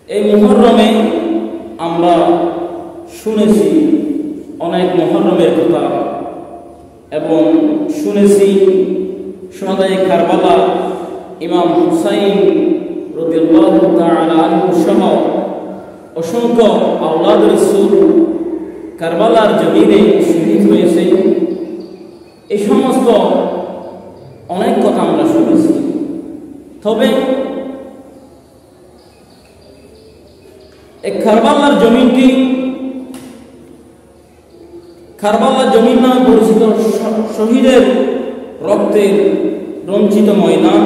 এই মুহররমে আমরা শুনেছি অনেক মুহররমের কথা এবং শুনেছি শুহাদায়ে কারবালা ইমাম হুসাইন রাদিয়াল্লাহু তাআলা আনহু সহ অসংখ্য আওলাদ রাসূল কারবালার জমিনে শহীদ হয়েছে। এই সমস্ত অনেক কথা আমরা শুনেছি। তবে এই কারবালার জমিনটি কারবালার জমিন নামে পরিচিত শহীদের রক্তের রঞ্জিত ময়দান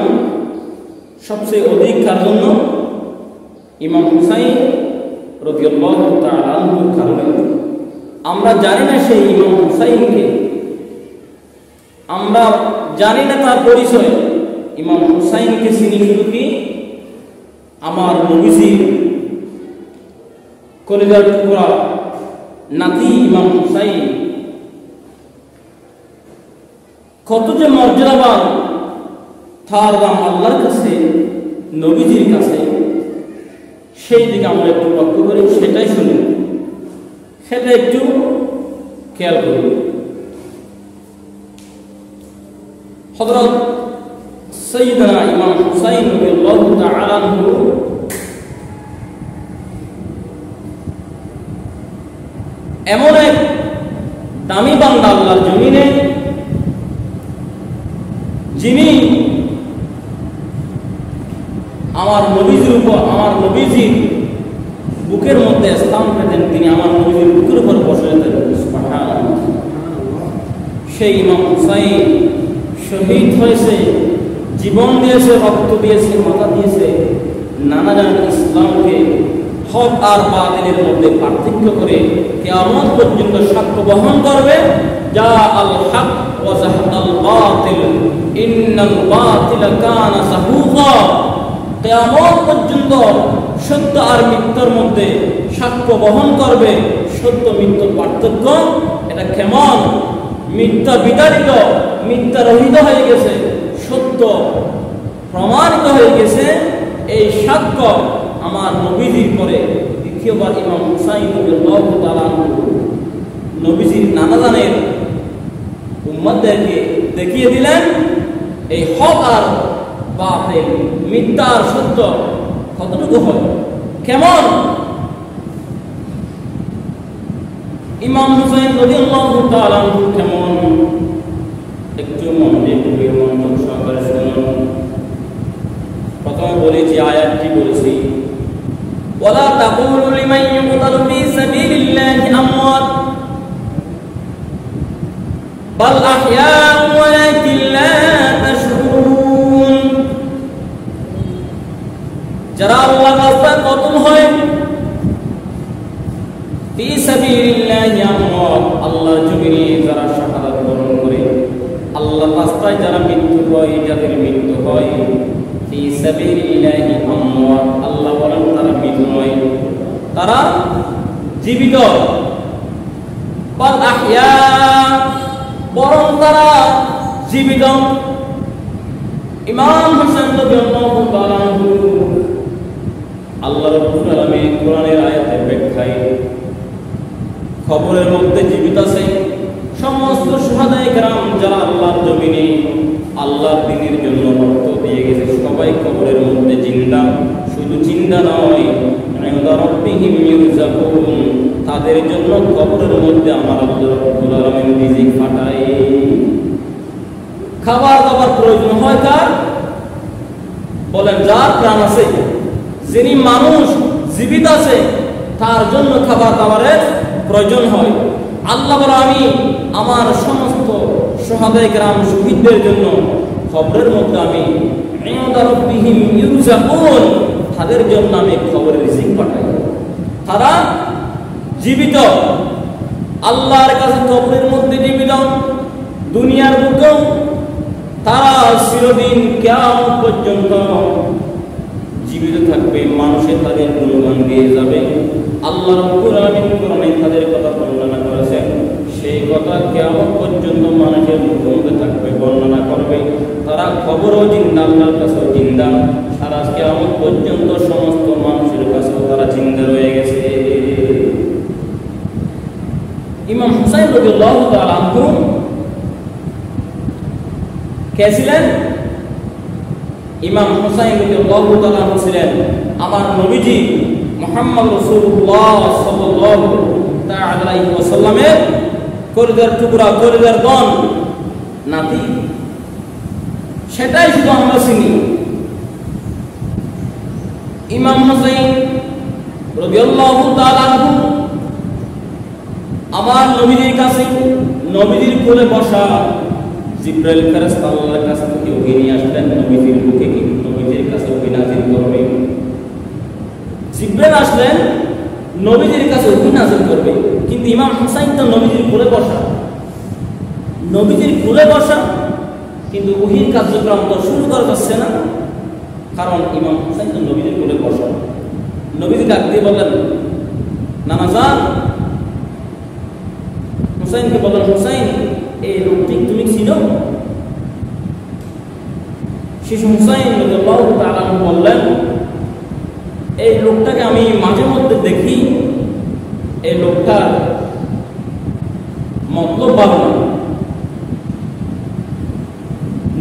সবচেয়ে অধিক কার জন্য? ইমাম হুসাইন রাদিয়াল্লাহু তাআলা আনহুর কারণে। আমরা জানি না সেই ইমাম হুসাইনকে, আমরা জানি না তার পরিচয়। ইমাম হুসাইনকে চিনি শুধু কি আমার নবীজির কলিজার টুকরা নাতি ইমাম হুসাইন। কত যে মর্যাদাবান তার দাম আল্লাহর কাছে, নবীজির কাছে, সেই দিকে আমরা একটু লক্ষ্য করি, সেটাই শুনি, সেটা একটু খেয়াল করি। হযরত সাইয়্যিদনা ইমাম হুসাইন রাদিয়াল্লাহু তাআলা আনহু এমন এক দামি বান্দা আল্লাহর জমিনে, যিনি আমার নবীজির বুকের মধ্যে স্থান পেতেন, তিনি আমার নবীজির বুকের উপর বসে যেতেন। সুবহানাল্লাহ। সেই ইমাম হুসাইন শহীদ হয়েছে, জীবন দিয়েছে, রক্ত দিয়েছে, মাথা দিয়েছে, নানা জানেন ইসলামকে হক আর বাতিলের মধ্যে পার্থক্য করে কিয়ামত পর্যন্ত সাক্ষ্য বহন করবে। যা আল হক ওয়া যাহাকাল বাতিল ইন্নাল বাতিলা কানা যাহুকা। কিয়ামত পর্যন্ত সত্য আর মিথ্যার মধ্যে সাক্ষ্য বহন করবে। সত্য মিথ্যার পার্থক্য এটা কেমন? মিথ্যা বিতাড়িত, মিথ্যা রহিত হয়ে গেছে, সত্য প্রমাণিত হয়ে গেছে। এই সাক্ষ্য আমার নবীজির পরে দ্বিতীয়বার ইমাম হুসাইন রাদিয়াল্লাহু তাআলা আনহু নবীজির নানাজানের উম্মতদেরকে দেখিয়ে দিলেন এই হক আর বাতিল, মিথ্যা আর সত্য কতটুকু হয়, কেমন। ইমাম হুসাইন রাদিয়াল্লাহু তাআলা আনহু কেমন, একটু মন দিয়ে গভীর মনোযোগ সহকারে শুনুন। প্রথমে বলেছি, আয়াতটি বলেছি, ওয়ালা তাকুলু লিমান ইউকতালু ফি সাবিলিল্লাহি আমওয়াত বাল আহইয়াউ ওয়ালাকিন লা তাশউরুন। যারা আল্লাহর রাস্তায় কতল হয়, ফি সাবিলিল্লাহি আমওয়াত, আল্লাহর জমিনে যারা শাহাদাত বরণ করে, আল্লাহর রাস্তায় যারা মৃত্যু হয়, যাদের মৃত্যু হয়, ফি সাবিলিল্লাহি আমওয়াত, আল্লাহ বলেন তারা মৃত নয়, তারা জীবিত। বাল আহইয়া, বরং তারা জীবিত। ইমাম হুসাইন রাদিয়াল্লাহু তাআলা আনহু আল্লাহ রাব্বুল আলামিন কোরআনের আয়াতের ব্যাখ্যায় খবরের মধ্যে জীবিত আছে সমস্ত শুহাদায়ে কেরাম যারা আল্লাহর জমিনে আল্লাহর দ্বীনের জন্য রক্ত দিয়ে গেছে, সবাই কবরের মধ্যে জিন্দা। শুধু জিন্দা নয়, ইনদা রাব্বিহিম ইউরযাকুন, তাদের জন্য কবরের মধ্যে আমার আল্লাহ রাব্বুল আলামিন রিজিক পাঠায়। খাবার দাবার প্রয়োজন হয় কার? বলেন যার প্রাণ আছে, যিনি মানুষ জীবিত আছে, তার জন্য খাবার দাবারের প্রয়োজন হয়। আল্লাহ বলে আমি আমার সমস্ত শুহাদায়ে কেরাম শহীদদের জন্য কবরের মধ্যে আমি ইনদা রাব্বিহিম ইউরযাকুন, তাদের জন্য আমি কবরের রিজিক পাঠাই। তারা জীবিত, আল্লাহর কাছে কবরের মধ্যে জীবিত, দুনিয়ার বুকেও তারা চিরদিন কিয়ামত পর্যন্ত জীবিত থাকবে। মানুষের তাদের গুণগান গেয়ে যাবে। আল্লাহ রাব্বুল আলামিন কোরআনে তাদের কথা বর্ণনা করেছেন, সেই কথা কিয়ামত পর্যন্ত মানুষের মুখে থাকবে, বর্ণনা করবে। তারা কবরও জিন্দা, আল্লাহর কাছেও জিন্দা, সারা কিয়ামত পর্যন্ত সমস্ত মানুষের কাছেও রাদিয়াল্লাহু তাআলা আনহু কে ছিলেন? ইমাম হুসাইন রাদিয়াল্লাহু তাআলা আনহু ছিলেন আমার নবীজি মুহাম্মদ রাসূলুল্লাহ সাল্লাল্লাহু তাআলা আলাইহি ওয়াসাল্লামের কলিজার টুকরা, কলিজার দন নাতি। সেটাই শুধু আমরা চিনি। ইমাম হুসাইন রাদিয়াল্লাহু তাআলা আনহু আমার নবীজির কাছে, নবীজির কোলে বসা জিবরাইল ফেরেশতা আল্লাহর কাছ থেকে ওকে নিয়ে আসলেন নবীজির মুখে, কি নবীজির কাছে ওকে নাযিল করবে। জিবরাইল আসলেন নবীজির কাছে ওকে নাযিল করবে, কিন্তু ইমাম হুসাইন তো নবীজির কোলে বসা, নবীজির কোলে বসা, কিন্তু ওহির কার্যক্রম তো শুরু করা যাচ্ছে না, কারণ ইমাম হুসাইন তো নবীজির কোলে বসা। নবীজি ডাক দিয়ে বললেন, নানা যান, হুসাইনকে বললেন, হুসাইন এই লোকটি তুমি চিনো? শিশু হুসাইন রাদিয়াল্লাহু তাআলা বললেন, এই লোকটাকে আমি মাঝে মধ্যে দেখি, এই লোকটার মতলব ভালো না।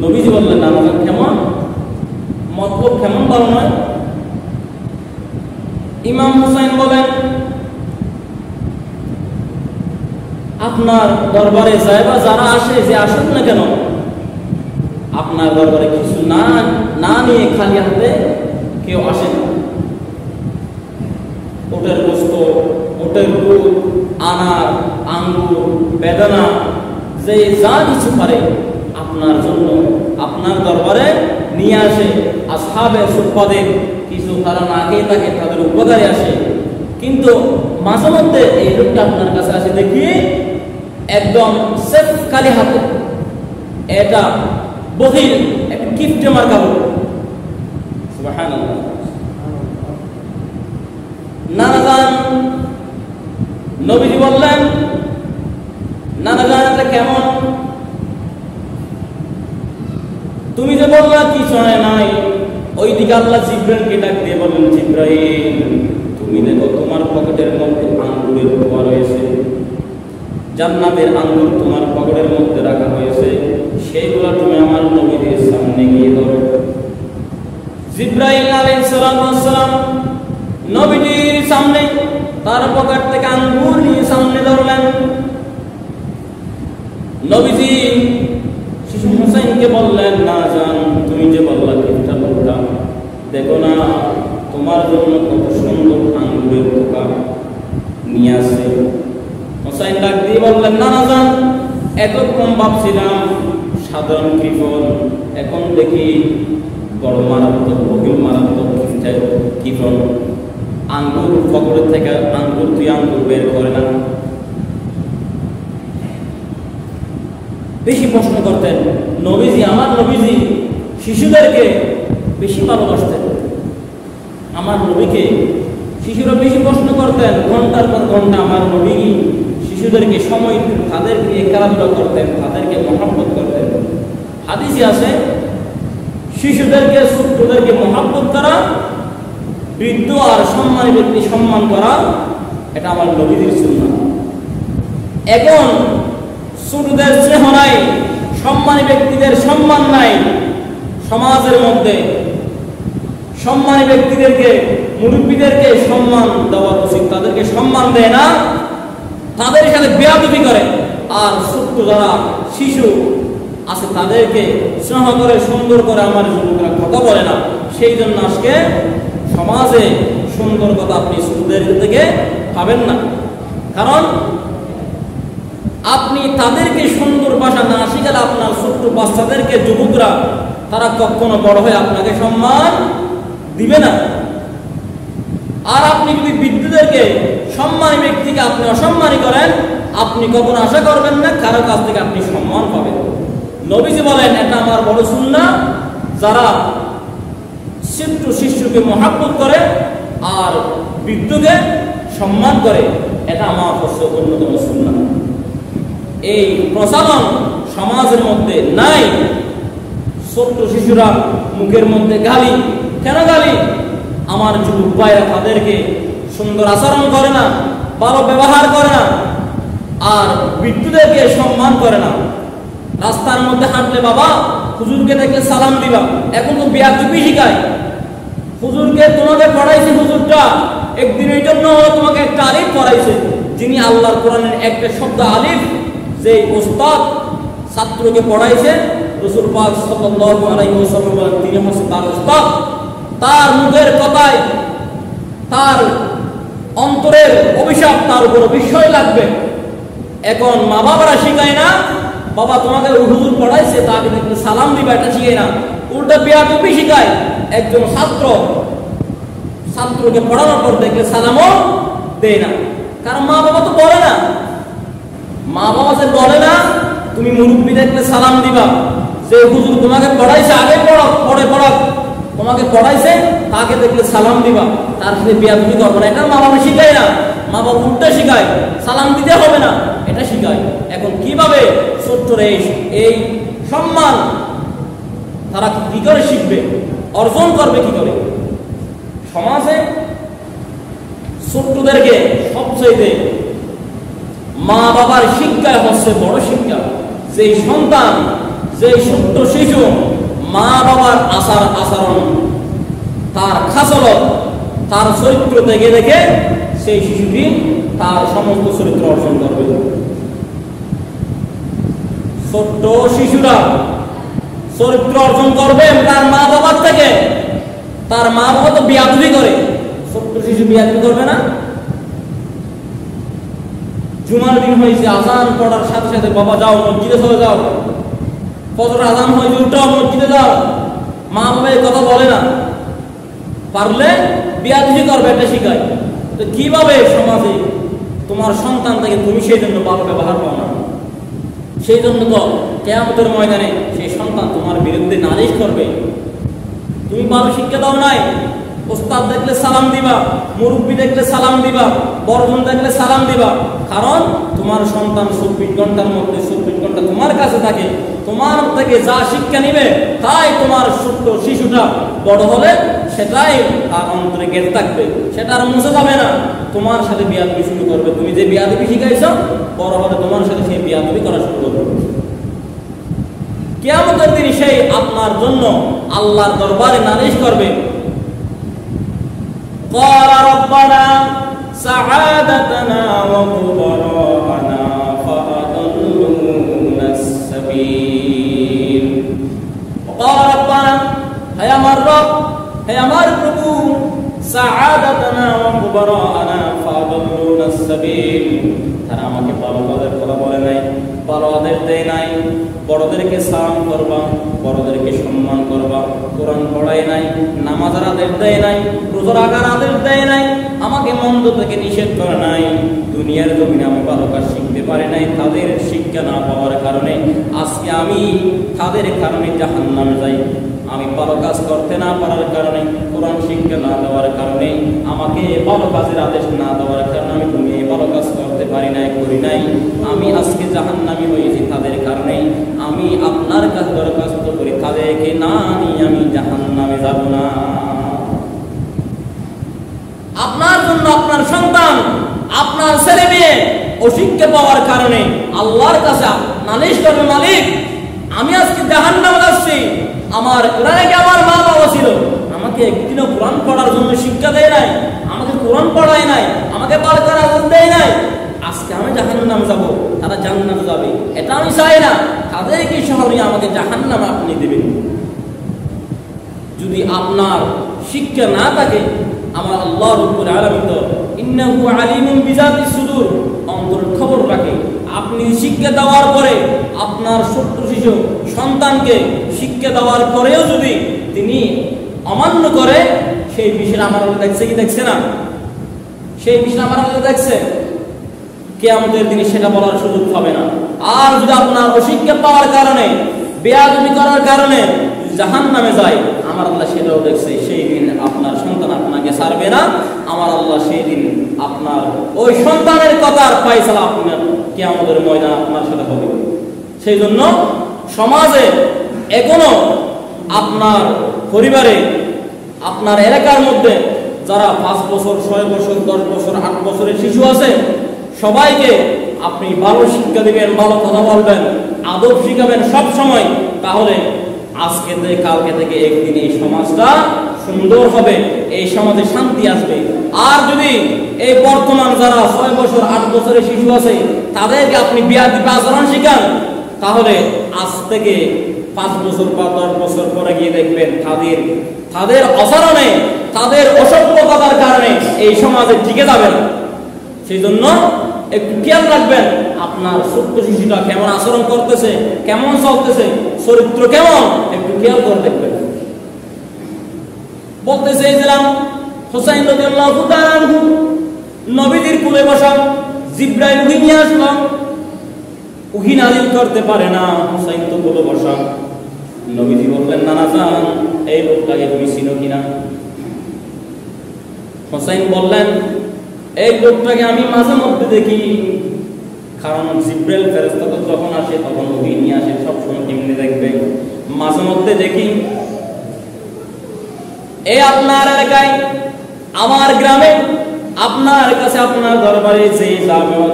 নবীজি বললেন, নানা যান কেমন মতলব, কেমন ভালো নয়? ইমাম হুসাইন বলেন, আপনার দরবারে যাইবা যারা আসে, যে আসুক না কেন, আপনার দরবারে কিছু না নিয়ে খালি হাতে কেউ আসে না। ওটের গোস্ত, ওটের দুধ, আনার, আঙ্গুর, বেদানা, যে যা কিছু পারে আপনার জন্য আপনার দরবারে নিয়ে আসে। আসহাবে সুফফাদের কিছু তারা না খেয়ে থাকে, তাদের উপকারে আসে। কিন্তু মাঝে মধ্যে এই লোকটা আপনার কাছে আসে দেখি একদম সেফ খালি হাতে, এটা বহির একটা গিফটে মার কাপড়। সুবহানাল্লাহ। নানা যান, নবীজি বললেন, নানা যান এটা কেমন? তুমি যে বললা কিছু নাই, ওইদিকে আল্লাহ জিবরাইলকে ডাক দিয়ে বললেন, জিবরাইল তুমি দেখো তোমার পকেটের মধ্যে আঙ্গুরের খোয়া রয়েছে, জান্নাতের আঙ্গুর তোমার পকেটের মধ্যে রাখা হয়েছে, সেইগুলো তুমি আমার নবীর সামনে গিয়ে ধরো। জিবরাইল আলাইহিস সালাম নবীজির সামনে তার পকেট থেকে আঙ্গুর নিয়ে সামনে ধরলেন। নবীজি শিশু হুসাইনকে বললেন, না জান তুমি যে বললা কিফটা লোকটা, দেখো না তোমার জন্য কত সুন্দর আঙ্গুরের পোকা নিয়ে আসে। হুসাইন ডাক দিয়ে বললেন, না জান এতক্ষণ ভাবছিলাম সাধারণ কৃপণ, এখন দেখি বড় মারাত্মক, বহির মারাত্মক কৃপণ। আঙ্গুর পকেটের থেকে আঙ্গুর তুই আঙ্গুর বের করে না। বেশি প্রশ্ন করতেন নবীজি। আমার নবীজি শিশুদেরকে বেশি ভালোবাসতেন। আমার নবীকে শিশুরা বেশি প্রশ্ন করতেন, ঘন্টার পর ঘন্টা আমার নবী শিশুদেরকে সময় তাদেরকে নিয়ে খেলাধুলা করতেন, তাদেরকে মহব্বত করতেন। হাদিসে আছে শিশুদেরকে, ছোটদেরকে মহব্বত করা, বৃদ্ধ আর সম্মানী ব্যক্তি সম্মান করা, এটা আমার নবীদের সুন্নাহ। এখন ছোটদের স্নেহ নাই, সম্মানী ব্যক্তিদের সম্মান নাই সমাজের মধ্যে। সম্মানী ব্যক্তিদেরকে, মুরব্বীদেরকে সম্মান দেওয়া উচিত, তাদেরকে সম্মান দেয় না, তাদের সাথে বেয়াদবি করে। আর ছোট্ট যারা শিশু আছে তাদেরকে স্নেহ করে, সুন্দর করে আমার যুবকরা কথা বলে না। সেই জন্য আজকে সমাজে সুন্দর কথা আপনি ছোটদের থেকে পাবেন না, কারণ আপনি তাদেরকে সুন্দর ভাষা না শিখালে আপনার ছোট্ট বাচ্চাদেরকে, যুবকরা, তারা কখনো বড় হয়ে আপনাকে সম্মান দিবে না। আর আপনি যদি বৃদ্ধদেরকে, সম্মানী ব্যক্তিকে আপনি অসম্মানী করেন, আপনি কখনো আশা করবেন না কারো কাছ থেকে আপনি সম্মান পাবেন। নবীজি বলেন, এটা আমার বড় সুন্নাহ, যারা ছোট্ট শিশুকে মহব্বত করে আর বৃদ্ধকে সম্মান করে, এটা আমার অন্যতম সুন্নাহ। এই প্রচলন সমাজের মধ্যে নাই। ছোট্ট শিশুরা মুখের মধ্যে গালি, কেন গালি? আমার যুবক ভাইরা তাদেরকে সুন্দর আচরণ করে না, ভালো ব্যবহার করে না। আর বৃদ্ধদেরকে সম্মান করে না। রাস্তার মধ্যে হাঁটলে বাবা হুজুরকে দেখলে সালাম দিবা, এখন তো বেয়াদবি শিখায়। হুজুরকে তোমাকে পড়াইছে, হুজুরটা একদিনের জন্য তোমাকে একটা আলিফ পড়াইছে, যিনি আল্লাহর কোরআনের একটা শব্দ আলিফ যে ওস্তাদ ছাত্রকে পড়াইছে, রাসূল পাক সাল্লাল্লাহু আলাইহি ওয়াসাল্লাম তিনি হচ্ছেন তার ওস্তাদ। তার মুখের কথায় তার অন্তরের অভিশাপ তার উপর অবশ্যই লাগবে। এখন মা বাবারা শিখায় না, বাবা তোমাকে হুজুর পড়াইছে তাকে দেখলে সালাম দিবা, এটা শিখায় না, উল্টা বেয়াদবি শিখায়। একজন ছাত্রকে পড়ানোর পর দেখলে সালামও দেয় না, কারণ মা বাবা তো বলে না। মা বাবা যে বলে না তুমি মুরব্বী দেখলে সালাম দিবা, যে হুজুর তোমাকে পড়াইছে আগে পড়াক তোমাকে পড়াইছে তাকে দেখলে সালাম দিবা, তার সাথে বেয়াদবি করবে না, এটা মা বাবা শিখায় না। মা বাবা উল্টা শিখায় সালাম দিতে হবে না, এটা শিখায়। এখন কিভাবে ছোট্টরা এই সম্মান তারা কি করে শিখবে, অর্জন করবে কি করে? সমাজে ছোট্টদেরকে সবচেয়ে মা বাবার শিক্ষায় হচ্ছে বড় শিক্ষা। যেই সন্তান, যেই ছোট্ট শিশু মা বাবার আচরণ, তার খাসলত, তার চরিত্র দেখে দেখে সেই শিশুটি তার সমস্ত চরিত্র অর্জন করবে। ছোট্ট শিশুরা চরিত্র অর্জন করবে তার মা বাবার থেকে। তার মা বাবা তো বেয়াদবি করে, ছোট্ট শিশু বেয়াদবি করবে না? জুমার দিন হয়েছে, আজান পড়ার সাথে সাথে বাবা যাও মসজিদে চলে যাও, ফজর আজান হয়েছে উল্টাও মসজিদে যাও। মা বাবা এই কথা বলে না, পারলে বেয়াদবি করবে, এটা শিখায়। তো কিভাবে সমাজে তোমার সন্তান থেকে তুমি সেই জন্য ভালো ব্যবহার পাও না? সেই জন্য তো কিয়ামতের ময়দানে সেই সন্তান তোমার বিরুদ্ধে নালিশ করবে। তুমি ভালো শিক্ষা দাও নাই, ওস্তাদ দেখলে সালাম দিবা, মুরব্বী দেখলে সালাম দিবা, বড়জন দেখলে সালাম দিবা, কারণ তোমার সন্তান 24 ঘন্টার মধ্যে 24 ঘন্টা তোমার কাছে থাকে। তোমার থেকে যা শিক্ষা নিবে তাই তোমার ছোট্ট শিশুটা বড় হলে সেটাই তার অন্তরে গেঁথে থাকবে, সেটা আর মুছে যাবে না। তোমার সাথে বেয়াদবি শুরু করবে, তুমি যে বেয়াদবি শিখাইছো বড় হলে তোমার সাথে সেই বেয়াদবি করা শুরু করবে। কিয়ামতের দিন সেই আপনার জন্য আল্লাহর দরবারে নালিশ করবে। قال ربنا سعادتنا وكبراءنا فأضلونا السبيل وقال ربنا হে আমার রব, হে আমার প্রভু, سعادتنا وكبراءنا فأضلونا السبيل, তারা আমাকে ভালো কাজের কথা বলে নাই, ভালো আদেশ দেয় নাই, বড়দেরকে সালাম করবা, বড়দেরকে সম্মান করবা, কোরআন পড়াই নাই, নামাজের আদেশ দেয় নাই, রোজার রাখার আদেশ দেয় নাই, আমাকে মন্দ থেকে নিষেধ করে নাই, দুনিয়ার জমিনে আমি ভালো কাজ শিখতে পারি নাই, তাদের শিক্ষা না পাওয়ার কারণে আজকে আমি তাদের কারণে জাহান্নামে যাই। আমি ভালো কাজ করতে না পারার কারণে, কোরআন শিক্ষা না দেওয়ার কারণে, আমাকে ভালো কাজের আদেশ না দেওয়ার কারণে আমি দুনিয়ায় ভালো কাজ করতে পারি নাই, করি নাই, আমি আজকে জাহান্নামী হয়েছি তাদের কারণে। আমি আপনার কাছে দরখাস্ত করি, তাদেরকে না নিয়ে আমি জাহান্নামে যাব না। আপনার জন্য আপনার সন্তান, আপনার ছেলে মেয়ে অশিক্ষা পাওয়ার কারণে আল্লাহর কাছে নালিশ করবে, মালিক আমি আজকে জাহান্নামে যাচ্ছি, আমার কোরআনে কি আমার মা বাবা ছিল, আমাকে একদিনও কোরআন পড়ার জন্য শিক্ষা দেয় নাই, আমাকে কোরআন পড়ায় নাই, আমাকে ভালো করার আদেশ দেয় নাই, আজকে আমি জাহান্নামে যাব, তারা জান্নাতে যাবে, এটা আমি চাই না। তাদেরকে শহরে আমাকে জাহান্নামে আপনি দেবেন। যদি আপনার শিক্ষা না থাকে, আমার আল্লাহ রাব্বুল আলামিন তো ইন্নাহু আলিমুন বিযাতিস সুদূর, অন্তরের খবর রাখে। আপনি শিক্ষা দেওয়ার পরে আপনার ছোট্ট শিশু সন্তানকে শিক্ষা দেওয়ার পরেও যদি তিনি অমান্য করে, সেই বিষয়টা আমার আল্লাহ দেখছে কি দেখছে না? সেই বিষয়টা আমার আল্লাহ দেখছে। কিয়ামতের দিনে সেটা বলার সুযোগ পাবে না। আর যদি আপনার অশিক্ষা পাওয়ার কারণে, বেয়াদবি করার কারণে জাহান্নামে যায়, আমার আল্লাহ সেটাও দেখছে। সেই দিন আপনার সন্তান আপনাকে ছাড়বে না। আমার আল্লাহ সেই দিন আপনার ওই সন্তানের কথার ফয়সালা আপনার কিয়ামতের ময়দানে আপনার সাথে হবে। সেই জন্য সমাজে এখনো আপনার পরিবারে, আপনার এলাকার মধ্যে যারা 5 বছর, 6 বছর, 10 বছর, 8 বছরের শিশু আছে, সবাইকে আপনি ভালো শিক্ষা দিবেন, ভালো কথা বলবেন, আদব শিখাবেন সব সময়, তাহলে আজকে থেকে কালকে থেকে একদিন এই সমাজটা সুন্দর হবে, এই সমাজে শান্তি আসবে। আর যদি এই বর্তমান যারা 6 বছর 8 বছরের শিশু আছে তাদেরকে আপনি বিয়াদবি আচরণ শিখান, তাহলে আজ থেকে 5 বছর বা 10 বছর পরে গিয়ে দেখবেন তাদের আচরণে, তাদের অসভ্যতার কারণে এই সমাজে টিকে যাবে না। সেই জন্য একটু খেয়াল রাখবেন আপনার ছোট্ট শিশুটা কেমন আচরণ করতেছে, কেমন চলতেছে, চরিত্র কেমন, একটু খেয়াল করে দেখবেন। বলতে চেয়েছিলাম হুসাইন রাদিয়াল্লাহু তাআলা আনহু নবীজির কোলে বসা, জিবরাইল ওহী নিয়ে আসলো, ওহী নাযিল করতে পারে না, হুসাইন তো কোলে বসা। নবীজি বললেন, নানা জান এই লোকটাকে তুমি চিনো কিনা? হুসাইন বললেন, এই লোকটাকে আমি মাঝে মধ্যে দেখি, কারণ জিবরাইল ফেরেশতা তো যখন আসে তখন ওহী নিয়ে আসে, সবসময় কেমনে দেখবে, মাঝে মধ্যে দেখি। এই আপনার এলাকায়, আমার গ্রামে, আপনার কাছে, আপনার দরবারে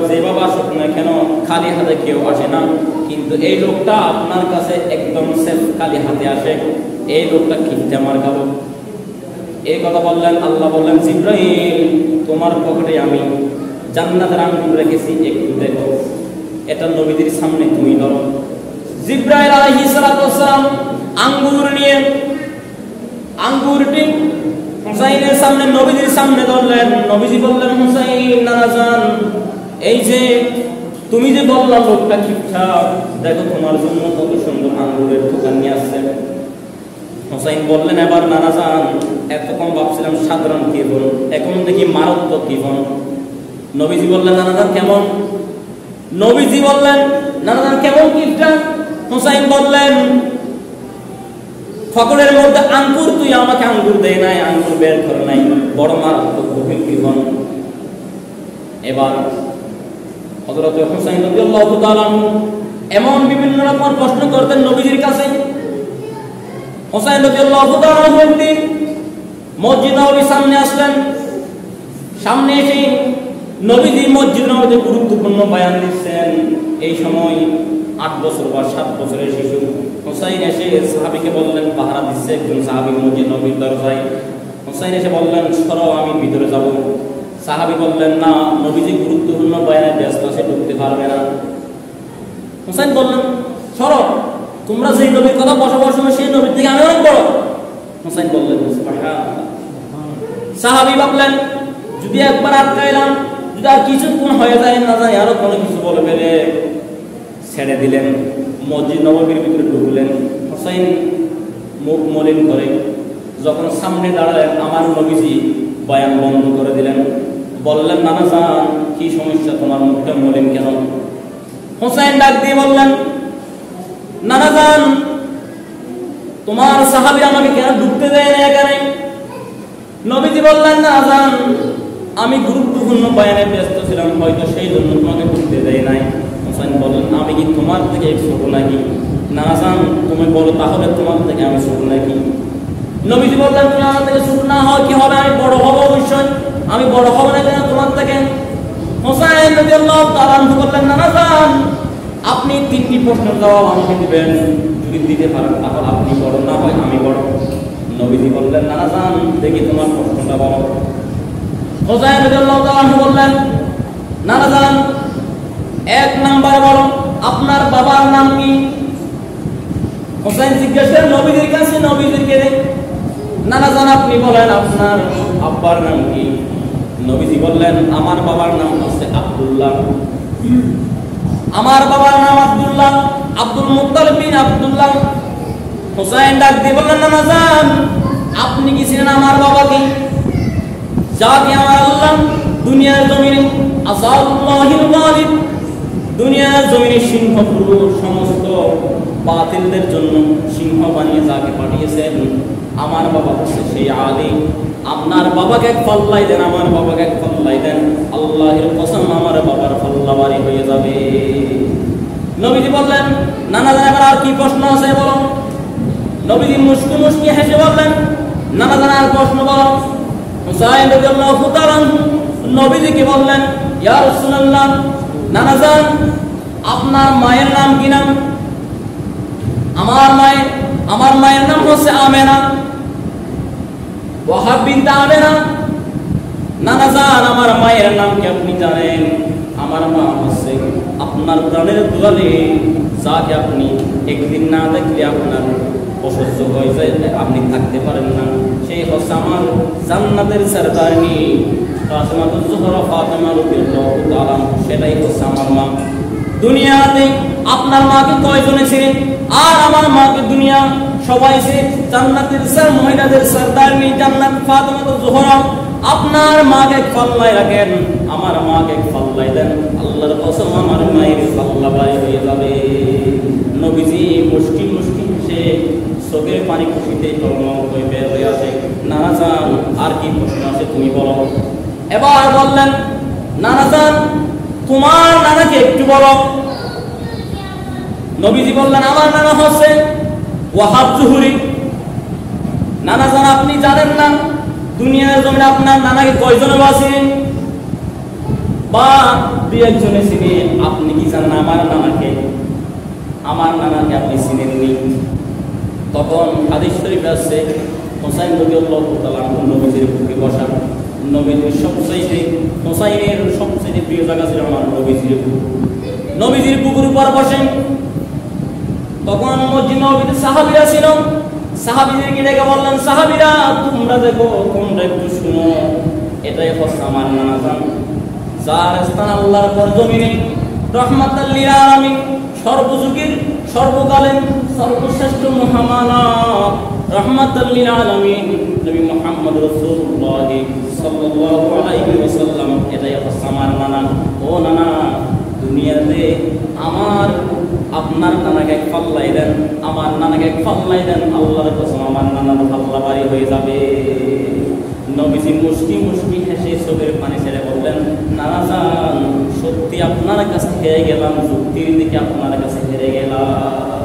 যে বাবা আসুক না কেন খালি হাতে কেউ আসে না, কিন্তু এই লোকটা আপনার কাছে একদম সেফ খালি হাতে আসে। এই লোকটা কিনতে আমার কালো। এই কথা বললেন। আল্লাহ বললেন, জিবরাইল তোমার পকেটে আমি জান্নাতের আঙ্গুর রেখেছি, একটু দেখো। এটা নবীদের সামনে তুমি ধরো। জিবরাইল আলাইহিস সালাতু ওয়াস সালাম আঙ্গুর নিয়ে আঙ্গুরটি হুসাইনের সামনে, নবীজির সামনে ধরলেন। নবীজি বললেন, হুসাইন নানা জান, এই যে তুমি যে বললা লোকটা ঠিকঠাক, দেখো তোমার জন্য কত সুন্দর আঙ্গুরের দোকান নিয়ে আসছেন। হুসাইন বললেন, এবার নানা জান, এতক্ষণ ভাবছিলাম সাধারণ জীবন, এখন দেখি মারাত্মক জীবন। নবীজি বললেন, নানা জান কেমন? নবীজি বললেন, নানা জান কেমন গিফটটা? হুসাইন বললেন, ফকরের মধ্যে আঙ্গুর, তুই আমাকে আঙ্গুর দেয় নাই, আঙ্গুর বের করে নাই, বড় মারাত্মক গভীর জীবন। এবার হযরত হুসাইন রাদিয়াল্লাহু তাআলা এমন বিভিন্ন রকম প্রশ্ন করতেন নবীজির কাছে। হুসাইন রাদিয়াল্লাহু তাআলা একদিন মসজিদ নববীর সামনে আসলেন। সামনে এসে নবীজি মসজিদ নববীতে গুরুত্বপূর্ণ বয়ান দিচ্ছেন। এই সময় 8 বছর বা 7 বছরের শিশু হুসাইন এসে সাহাবীকে বললেন, পাহারা দিচ্ছে একজন সাহাবী মসজিদ নববীর দরজায়। হুসাইন এসে বললেন, সরো আমি ভিতরে যাব। সাহাবী বললেন, না, নবীজি গুরুত্বপূর্ণ বয়ানে ব্যস্ত আছে, ঢুকতে পারবে না। হুসাইন বললেন, সরো, তোমরা যেই নবীর কথা বসাবার সময় সেই নবীর থেকে আমি অনেক বড়। হুসাইন বললেন, সাহাবী ভাবলেন, যদি একবার আটকাইলাম, যদি আর কিছুক্ষণ হয়ে যায়, না যায় আরো কোনো কিছু বলে ফেলে, ছেড়ে দিলেন। মসজিদ নববীর ভিতরে ঢুকলেন। হুসাইন মুখ মলিন করে যখন সামনে দাঁড়ালেন, আমার নবীজি বয়ান বন্ধ করে দিলেন। বললেন, নানা জান কি সমস্যা, তোমার মুখটা মলিন কেন? হুসাইন ডাক দিয়ে বললেন, নানা জান তোমার সাহাবী আমাকে কেন ঢুকতে দেয় না এখানে? নবীজি বললেন, নানা জান আমি গুরুত্বপূর্ণ বয়ানে ব্যস্ত ছিলাম, হয়তো সেই জন্য তোমাকে ঢুকতে দেয় নাই। হুসাইন বললেন, আমি কি তোমার থেকে ছোট নাকি? নানা জান তুমি বলো, তাহলে তোমার থেকে আমি ছোট নাকি? নবীজি বললেন, তুমি আমার থেকে ছোট না হয় কি হবে, আমি বড় হব অবশ্যই, আমি বড় হব না কেন তোমার থেকে? হুসাইন রাদিয়াল্লাহু তাআলা বললেন, নানা জান আপনি 3টি প্রশ্নের জবাব আমাকে দিবেন, যদি দিতে পারেন তাহলে আপনি বড়, না হয় আমি বড়। নবীজি বললেন, নানা জান দেখি তোমার প্রশ্নটা বলো। হুসাইন রাদিয়াল্লাহু তাআলা বললেন, নানা জান 1 নাম্বার বলো, আপনার বাবার নাম কি? হুসাইন জিজ্ঞেস করেন নবীজির কাছে, নবীজিকে, নানা জান আপনি বলেন আপনার আব্বার নাম কি? নবীজি বললেন, আমার বাবার নাম হচ্ছে আব্দুল্লাহ। আমার বাবার নাম আব্দুল্লাহ, আব্দুল মুত্তালিব বিন আব্দুল্লাহ। হুসাইন ডাক দিয়ে বললেন, নানা জান আপনি কি চিনেন আমার বাবাকে? যাকে আমার আল্লাহ দুনিয়ার জমিনে আসাদুল্লাহিল গালিব, দুনিয়ার জমিনে সিংহ পুরুষ, সমস্ত বাতিলদের জন্য সিংহ বানিয়ে যাকে পাঠিয়েছেন, আমার বাবা হচ্ছে সেই আলী। আপনার বাবাকে এক পাল্লাই দেন, আমার বাবাকে এক পাল্লাই দেন, আল্লাহর কসম আমার বাবার পাল্লা বাড়ি হয়ে যাবে। নবীজি বললেন, নানা জান আর কি প্রশ্ন আছে বলো। নবীজি মুস্কি মুস্কি হেসে বললেন, নানা জান আর প্রশ্ন বলো। হুসাইন রাদিয়াল্লাহু তাআলা নবীজিকে বললেন, ইয়া রাসূলুল্লাহ নানা যান আপনার মায়ের নাম কি নাম? আমার মায়ের নাম হচ্ছে আমেনা, ওয়াহাব বিনতে আমেনা। নানা যান আমার মায়ের নাম কি আপনি জানেন? আমার মা হচ্ছে আপনার প্রাণের দুলালি, যাকে আপনি একদিন না দেখলে আপনার অসহ্য হয়ে যায়, আপনি থাকতে পারেন না। সেই হচ্ছে আমার জান্নাতের সরদারনি ফাতেমাতুজ জোহরা ফাতেমা রাদিয়াল্লাহু তাআলা, সেটাই হচ্ছে আমার মা। দুনিয়াতে আপনার মাকে কয়জনে ছিলেন? আর আমার মাকে দুনিয়া সবাই সে জান্নাতের মহিলাদের সরদারনি জান্নাত ফাতেমাতুজ জোহরা। আপনার মাকে পাল্লায় রাখেন, আমার মাকে পাল্লায় দেন, আল্লাহর কসম আমার মায়ের পাল্লা বাই হয়ে যাবে। নবীজি মুষ্টি মুষ্টি হেসে চোখের পানি খুশিতে টলমল হয়ে বের হয়ে আসে। নানা যান আর কি প্রশ্ন আছে তুমি বলো। এবার বললেন, নানা যান তোমার নানাকে একটু বলো। নবীজি বললেন, আমার নানা হচ্ছে ওয়াহাব জুহুরি। নানা যান আপনি জানেন না দুনিয়ার জমিনে আপনার নানাকে কয়জনে বাঁচিলেন বা দুই একজনে ছিলেন? আপনি কি জানেন আমার নানাকে আপনি চিনেননি? তখন হাদিস শরীফে আছে হুসাইন রাদিয়াল্লাহু তাআলা নবীজির বুকে বসা। নবীজির হুসাইনের সবচেয়ে প্রিয় জায়গা ছিল আমার নবীজির বুকের উপর বসেন। তখন মসজিদ নববীতে সাহাবীরা ছিল, সাহাবীদেরকে ডেকে বললেন, সাহাবীরা তোমরা দেখো, তোমরা একটু শুনো, এটাই হচ্ছে আমার নানা যান, যার স্থান আল্লাহর পর জমিনে রহমাতাল লিল আলামিন, সর্বযুগের সর্বকালের সর্বশ্রেষ্ঠ মহামানব রহমাতাল লিল আলামিন নবী মুহাম্মদ রাসূলুল্লাহ সাল্লাল্লাহু আলাইহি ওয়াসাল্লাম, এটাই হচ্ছে আমার নানা। ও নানা, দুনিয়াতে আপনার নানাকে এক পাল্লাই দেন, আমার নানাকে এক পাল্লাই দেন, আল্লাহর কসম আমার নানার পাল্লা বাড়ি হয়ে যাবে। নবীজি মুষ্টি মুষ্টি হেসে চোখের পানি ছেড়ে বললেন, নানা যান সত্যি আপনার কাছে হেরে গেলাম, যুক্তির দিকে আপনার কাছে হেরে গেলাম।